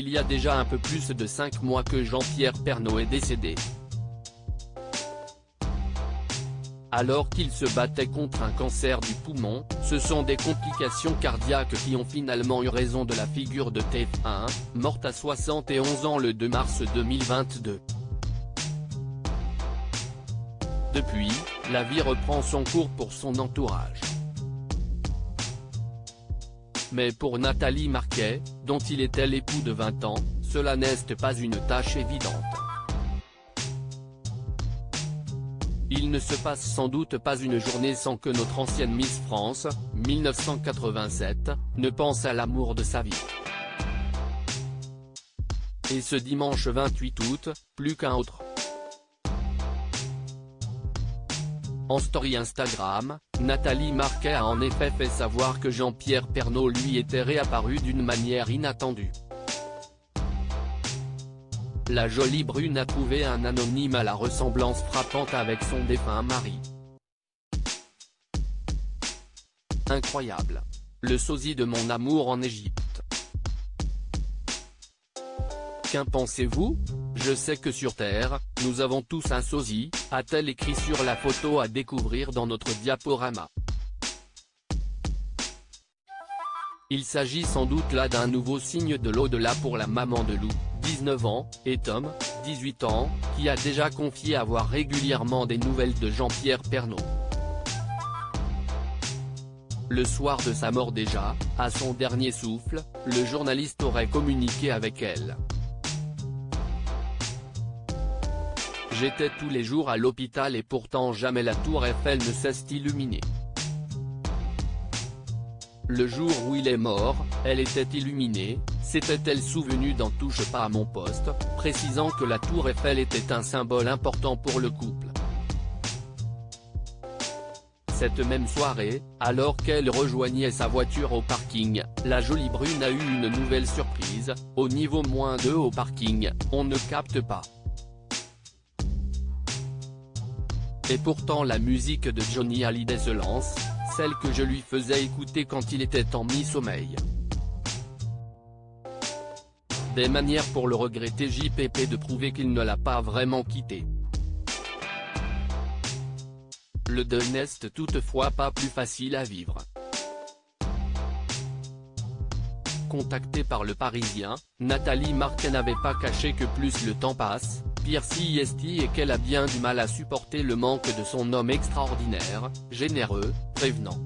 il y a déjà un peu plus de 5 mois que Jean-Pierre Pernaut est décédé. Alors qu'il se battait contre un cancer du poumon, ce sont des complications cardiaques qui ont finalement eu raison de la figure de TF1, morte à 71 ans le 2 mars 2022. Depuis, la vie reprend son cours pour son entourage. Mais pour Nathalie Marquet, dont il était l'époux de 20 ans, cela n'est pas une tâche évidente. Il ne se passe sans doute pas une journée sans que notre ancienne Miss France, 1987, ne pense à l'amour de sa vie. Et ce dimanche 28 août, plus qu'un autre. En story Instagram, Nathalie Marquet a en effet fait savoir que Jean-Pierre Pernaut lui était réapparu d'une manière inattendue. La jolie brune a trouvé un anonyme à la ressemblance frappante avec son défunt mari. Incroyable. Le sosie de mon amour en Égypte. Qu'en pensez-vous? Je sais que sur Terre, nous avons tous un sosie, a-t-elle écrit sur la photo à découvrir dans notre diaporama. Il s'agit sans doute là d'un nouveau signe de l'au-delà pour la maman de Lou, 19 ans, et Tom, 18 ans, qui a déjà confié avoir régulièrement des nouvelles de Jean-Pierre Pernaut. Le soir de sa mort déjà, à son dernier souffle, le journaliste aurait communiqué avec elle. J'étais tous les jours à l'hôpital et pourtant jamais la tour Eiffel ne cesse d'illuminer. Le jour où il est mort, elle était illuminée, s'était-elle souvenue d'en touche pas à mon poste, précisant que la tour Eiffel était un symbole important pour le couple. Cette même soirée, alors qu'elle rejoignait sa voiture au parking, la jolie brune a eu une nouvelle surprise, au niveau -2 au parking, on ne capte pas. Et pourtant la musique de Johnny Hallyday se lance, celle que je lui faisais écouter quand il était en mi-sommeil. Des manières pour le regretter JPP de prouver qu'il ne l'a pas vraiment quitté. Le deuil n'est toutefois pas plus facile à vivre. Contactée par Le Parisien, Nathalie Marquet n'avait pas caché que plus le temps passe, pire si est et qu'elle a bien du mal à supporter le manque de son homme extraordinaire, généreux, prévenant.